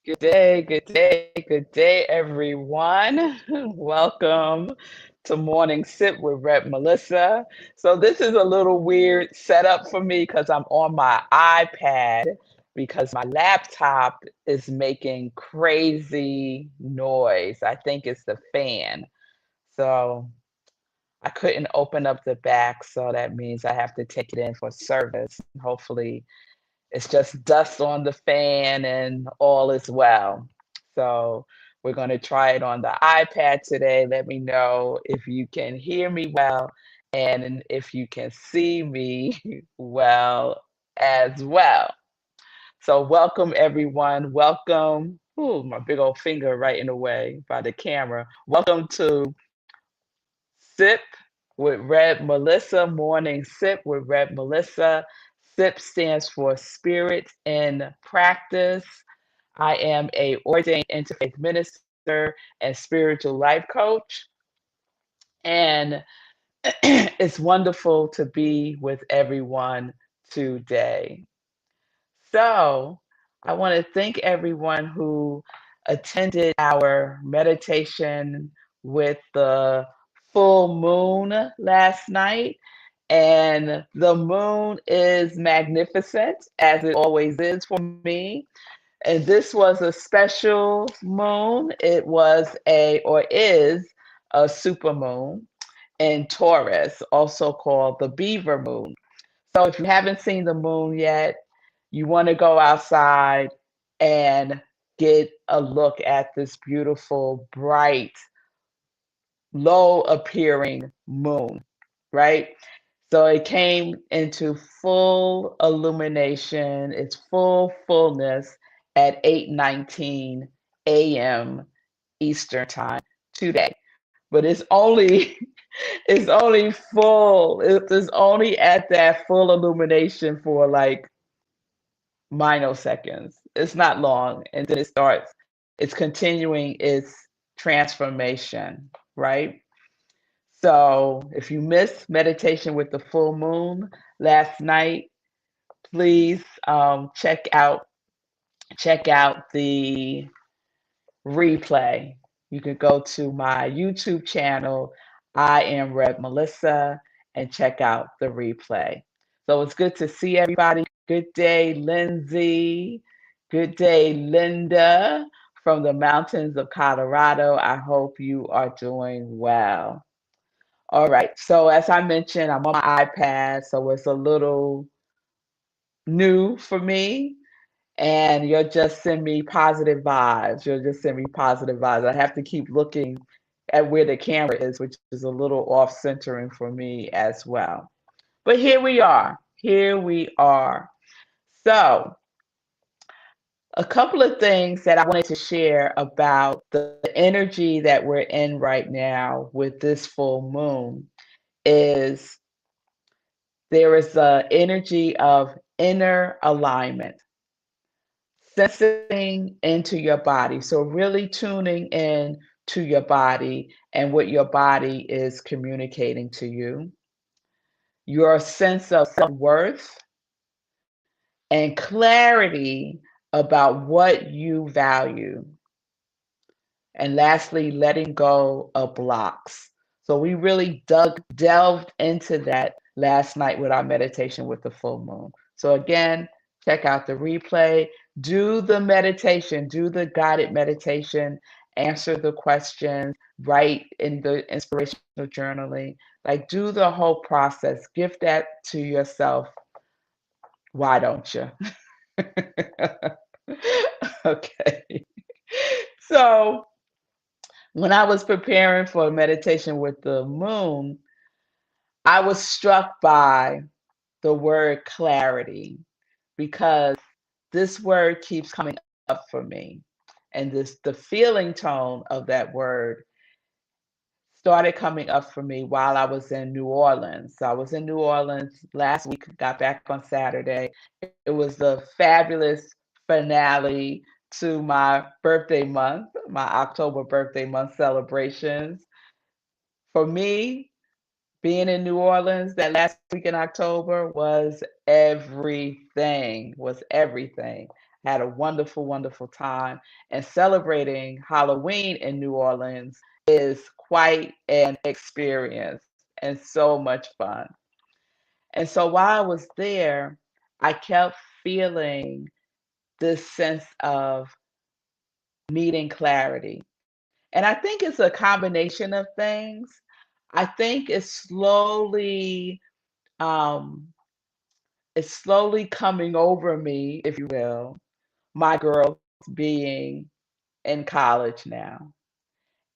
Good day, everyone. Welcome to Morning Sip with Rep Melissa. So this is a little weird setup for me because I'm on my iPad because my laptop is making crazy noise. I think it's the fan. So I couldn't open up the back, so that means I have to take it in for service. Hopefully it's just dust on the fan and all is well. So we're going to try it on the iPad today. Let me know if you can hear me well and if you can see me well as well. So welcome everyone. Welcome. Ooh, my big old finger right in the way by the camera. Welcome to Sip with Red Melissa, Morning Sip with Red Melissa. SIP stands for Spirit in Practice. I am a ordained interfaith minister and spiritual life coach. And it's wonderful to be with everyone today. So I want to thank everyone who attended our meditation with the full moon last night. And the moon is magnificent, as it always is for me. And this was a special moon. It was or is a supermoon in Taurus, also called the beaver moon. So if you haven't seen the moon yet, you want to go outside and get a look at this beautiful, bright, low appearing moon, right? So it came into full illumination, its fullness at 8:19 a.m. Eastern time today. But it's only it's only full. It's only at that full illumination for like microseconds. It's not long, and then it starts. It's continuing its transformation, right? So if you missed meditation with the full moon last night, please check out the replay. You can go to my YouTube channel, I am Red Melissa, and check out the replay. So it's good to see everybody. Good day, Lindsay. Good day, Linda from the mountains of Colorado. I hope you are doing well. All right. So as I mentioned, I'm on my iPad, so it's a little new for me. And you'll just send me positive vibes. You'll just send me positive vibes. I have to keep looking at where the camera is, which is a little off centering for me as well. But here we are. Here we are. So, a couple of things that I wanted to share about the energy that we're in right now with this full moon is there is the energy of inner alignment, sensing into your body. So really tuning in to your body and what your body is communicating to you. Your sense of self-worth and clarity about what you value. And lastly, letting go of blocks. So we really delved into that last night with our meditation with the full moon. So again, check out the replay, do the meditation, do the guided meditation, answer the questions, write in the inspirational journaling, like do the whole process. Give that to yourself. Why don't you? Okay. So when I was preparing for meditation with the moon, I was struck by the word clarity because this word keeps coming up for me. And the feeling tone of that word started coming up for me while I was in New Orleans. So I was in New Orleans last week, got back on Saturday. It was the fabulous finale to my birthday month, my October birthday month celebrations. For me, being in New Orleans that last week in October was everything, was everything. had a wonderful, wonderful time. And celebrating Halloween in New Orleans is quite an experience and so much fun. And so while I was there, I kept feeling this sense of needing clarity. And I think it's a combination of things. I think um, it's slowly coming over me, if you will, my girls being in college now.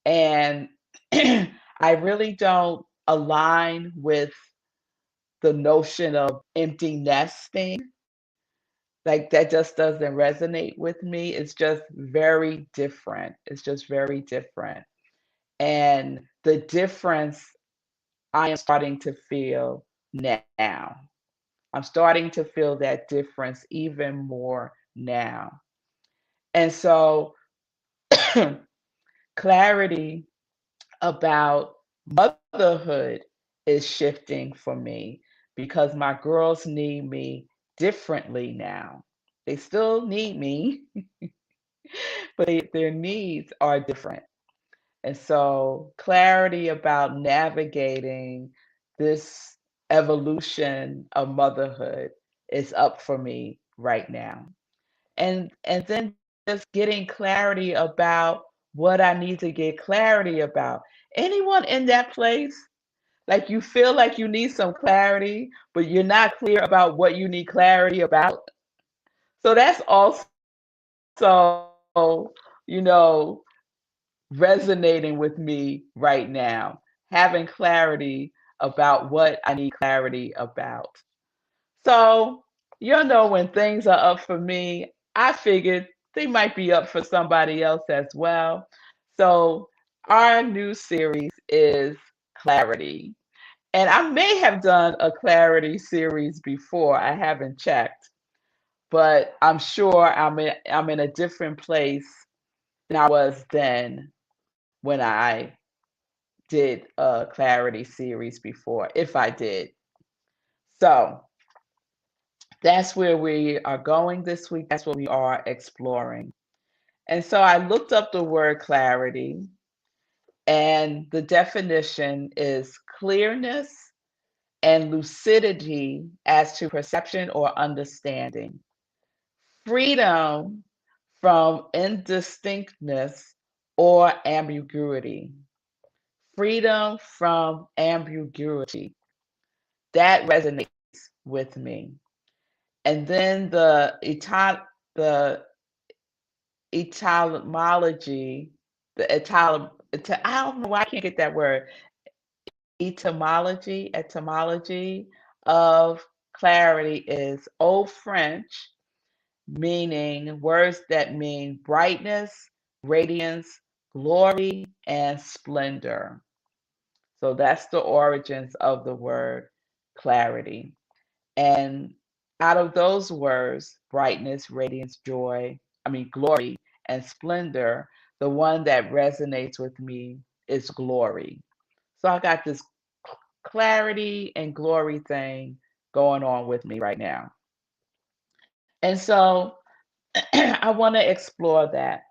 And I really don't align with the notion of empty nesting. Like that just doesn't resonate with me. It's just very different. It's just very different. And the difference I am starting to feel now. I'm starting to feel that difference even more now. And so clarity about motherhood is shifting for me because my girls need me differently now. They still need me, but their needs are different. And so, clarity about navigating this evolution of motherhood is up for me right now. And then just getting clarity about what I need to get clarity about. Anyone in that place? Like you feel like you need some clarity, but you're not clear about what you need clarity about. So that's also, you know, resonating with me right now, having clarity about what I need clarity about. So, when things are up for me, I figured they might be up for somebody else as well. So, our new series is Clarity. And I may have done a Clarity series before, I haven't checked, but I'm sure I'm in a different place than I was then when I did a Clarity series before, if I did. So that's where we are going this week. That's what we are exploring. And so I looked up the word clarity, and the definition is clearness and lucidity as to perception or understanding, freedom from indistinctness or ambiguity, freedom from ambiguity. That resonates with me. And then the etymology, I don't know why I can't get that word. Etymology of clarity is Old French, meaning words that mean brightness, radiance, glory, and splendor. So that's the origins of the word clarity. And out of those words, brightness, radiance, glory, and splendor, the one that resonates with me is glory. So I got this clarity and glory thing going on with me right now. And so I want to explore that.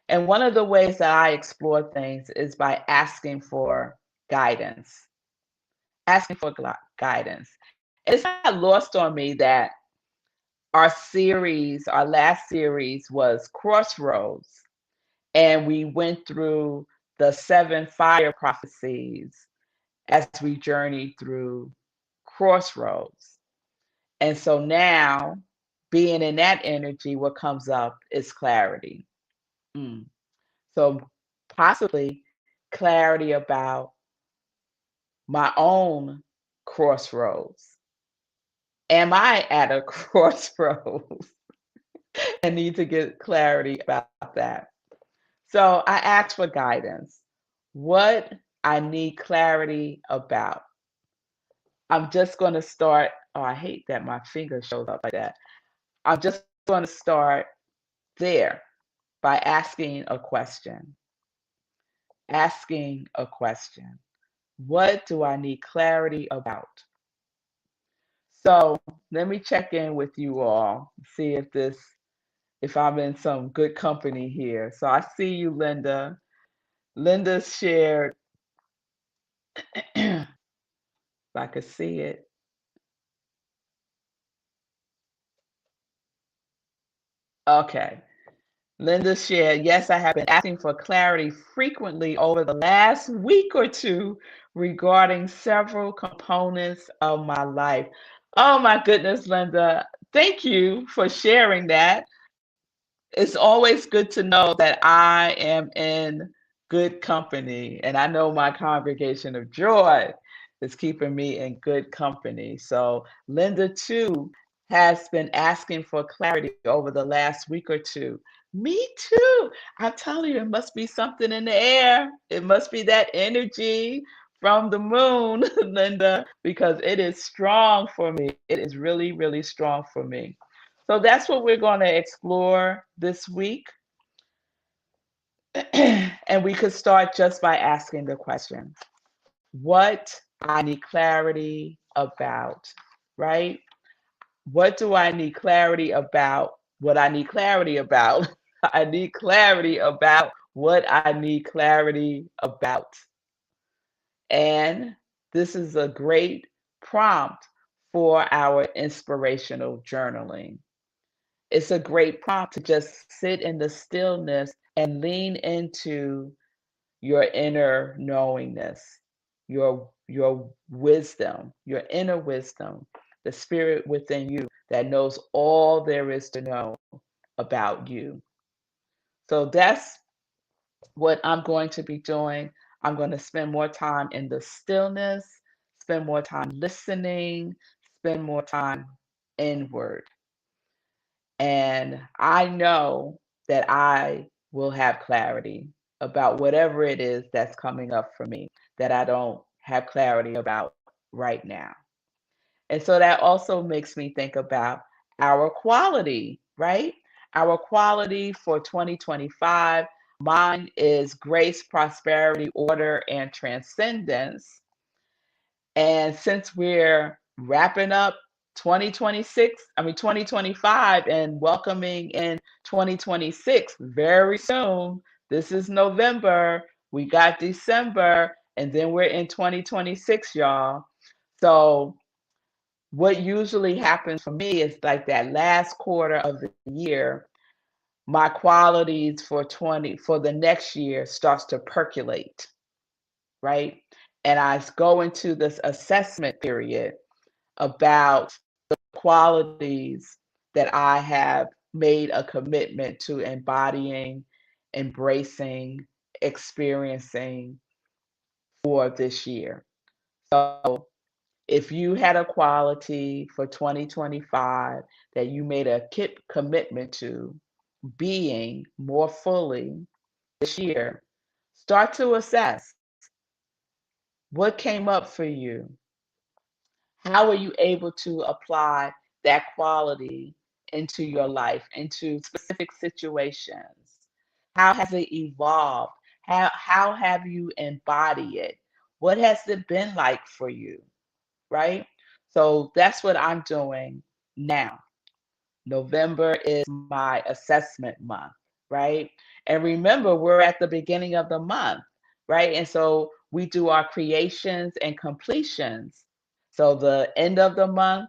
And one of the ways that I explore things is by asking for guidance, guidance. And it's not lost on me that our last series was Crossroads, and we went through the seven fire prophecies as we journeyed through Crossroads. And so now, being in that energy, what comes up is clarity. Mm. So possibly clarity about my own crossroads. Am I at a crossroads? And need to get clarity about that. So I asked for guidance. What I need clarity about. I'm just going to start. Oh, I hate that my finger shows up like that. I'm just going to start there by asking a question. Asking a question. What do I need clarity about? So let me check in with you all, see if this if I'm in some good company here. So I see you, Linda. Linda shared, if I could see it. Okay. Linda shared, yes, I have been asking for clarity frequently over the last week or two regarding several components of my life. Oh my goodness, Linda. Thank you for sharing that. It's always good to know that I am in good company. And I know my congregation of joy is keeping me in good company. So, Linda, too, has been asking for clarity over the last week or two. Me too. I'm telling you, it must be something in the air. It must be that energy from the moon, Linda, because it is strong for me. It is really, really strong for me. So that's what we're going to explore this week. And we could start just by asking the question, what I need clarity about, right? What do I need clarity about? What I need clarity about. I need clarity about what I need clarity about. And this is a great prompt for our inspirational journaling. It's a great prompt to just sit in the stillness and lean into your inner knowingness, your wisdom, your inner wisdom, the spirit within you that knows all there is to know about you. So that's what I'm going to be doing. I'm going to spend more time in the stillness, spend more time listening, spend more time inward. And I know that I will have clarity about whatever it is that's coming up for me that I don't have clarity about right now. And so that also makes me think about our quality, right? Our quality for 2025. Mine is grace, prosperity, order, and transcendence. And since we're wrapping up 2025 and welcoming in 2026 very soon, this is November, we got December, and then we're in 2026, y'all. So, what usually happens for me is like that last quarter of the year, my qualities for the next year starts to percolate, right? And I go into this assessment period about the qualities that I have made a commitment to embodying, embracing, experiencing for this year. So if you had a quality for 2025 that you made a commitment to being more fully this year, start to assess what came up for you. How are you able to apply that quality into your life, into specific situations? How has it evolved? How have you embodied it? What has it been like for you? Right? So that's what I'm doing now. November is my assessment month, right? And remember, we're at the beginning of the month, right? And so we do our creations and completions. So the end of the month,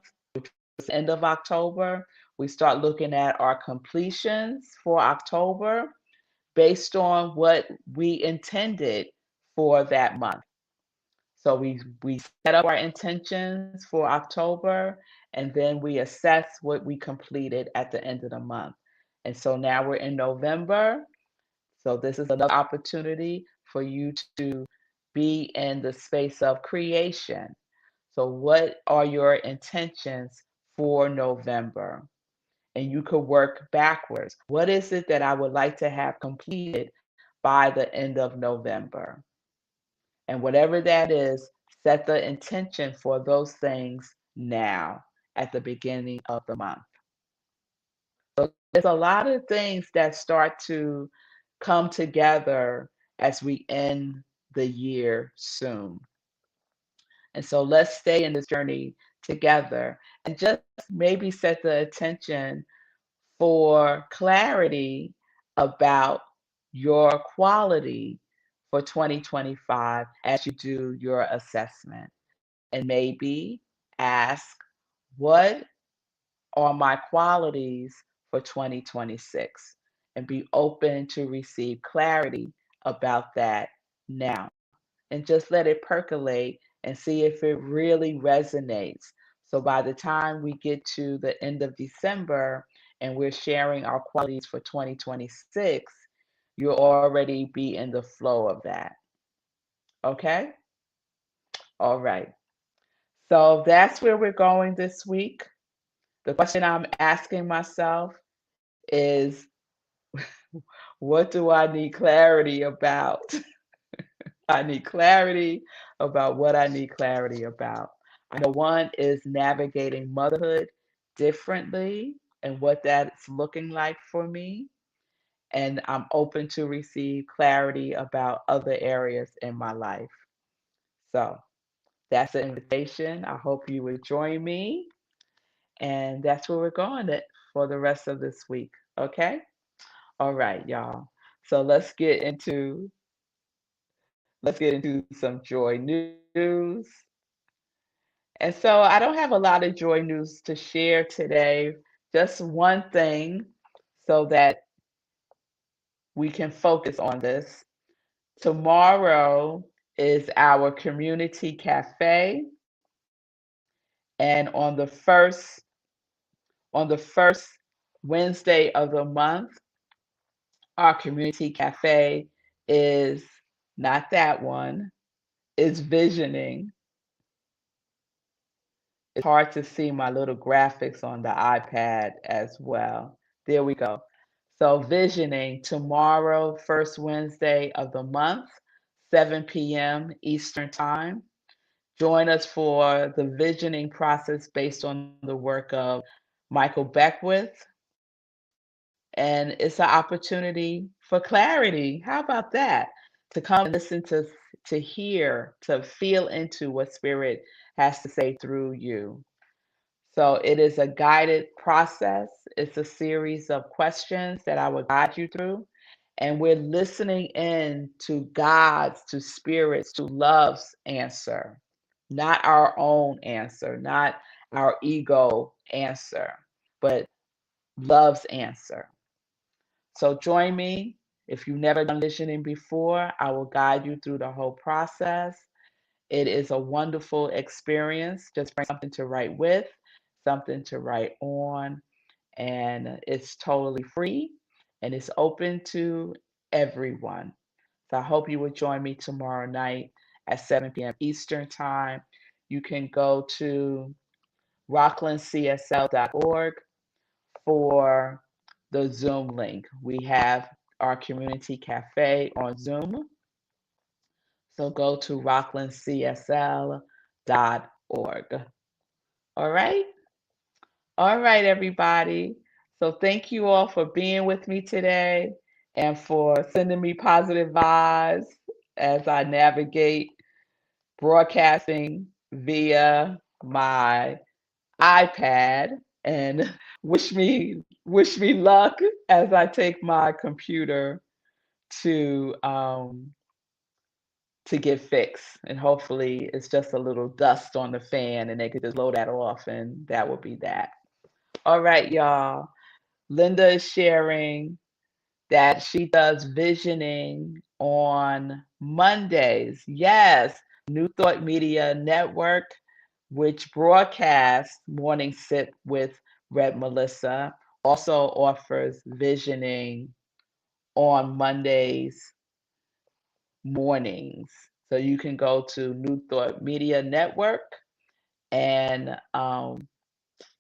end of October, we start looking at our completions for October based on what we intended for that month. So we set up our intentions for October, and then we assess what we completed at the end of the month. And so now we're in November. So this is another opportunity for you to be in the space of creation. So what are your intentions for November? And you could work backwards. What is it that I would like to have completed by the end of November? And whatever that is, set the intention for those things now at the beginning of the month. So there's a lot of things that start to come together as we end the year soon. And so let's stay in this journey together and just maybe set the intention for clarity about your quality for 2025 as you do your assessment. And maybe ask, what are my qualities for 2026? And be open to receive clarity about that now. And just let it percolate and see if it really resonates. So by the time we get to the end of December and we're sharing our qualities for 2026, you'll already be in the flow of that. Okay? All right. So that's where we're going this week. The question I'm asking myself is, what do I need clarity about? I need clarity about what I need clarity about. I know one is navigating motherhood differently and what that's looking like for me. And I'm open to receive clarity about other areas in my life. So that's an invitation. I hope you would join me. And that's where we're going for the rest of this week. Okay? All right, y'all. So let's get into some joy news. And so I don't have a lot of joy news to share today, just one thing so that we can focus on this. Tomorrow is our community cafe, and on the first Wednesday of the month, our community cafe is not that one, is visioning. It's hard to see my little graphics on the iPad as well. There we go. So, visioning tomorrow, first Wednesday of the month, 7 p.m. Eastern Time. Join us for the visioning process based on the work of Michael Beckwith. And it's an opportunity for clarity. How about that? To come and listen to hear, to feel into what Spirit has to say through you. So it is a guided process. It's a series of questions that I will guide you through. And we're listening in to God's, to Spirit's, to love's answer, not our own answer, not our ego answer, but love's answer. So join me. If you've never done visioning before, I will guide you through the whole process. It is a wonderful experience. Just bring something to write with, something to write on, and it's totally free and it's open to everyone. So I hope you will join me tomorrow night at 7 p.m. Eastern Time. You can go to rocklandcsl.org for the Zoom link. We have our community cafe on Zoom. So go to rocklandcsl.org. All right? All right, everybody. So thank you all for being with me today and for sending me positive vibes as I navigate broadcasting via my iPad, and wish me luck as I take my computer to um, to get fixed. And hopefully it's just a little dust on the fan and they could just blow that off, and that would be that. All right, y'all. Linda is sharing that she does visioning on Mondays. Yes, New Thought Media Network, which broadcasts Morning Sip with Red Melissa, also offers visioning on Mondays mornings. So you can go to New Thought Media Network and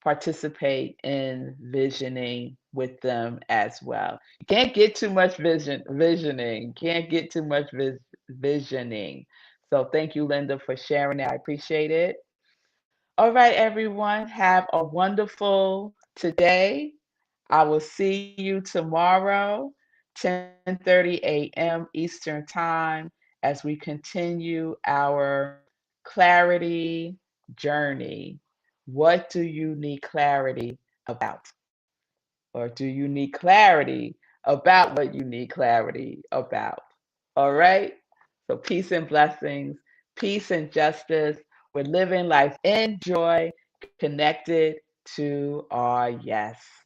participate in visioning with them as well. You can't get too much visioning. Can't get too much visioning. So thank you, Linda, for sharing that. I appreciate it. All right, everyone. Have a wonderful today. I will see you tomorrow, 10:30 a.m. Eastern Time, as we continue our clarity journey. What do you need clarity about? Or do you need clarity about what you need clarity about? All right? So, peace and blessings, peace and justice. We're living life in joy, connected to our yes.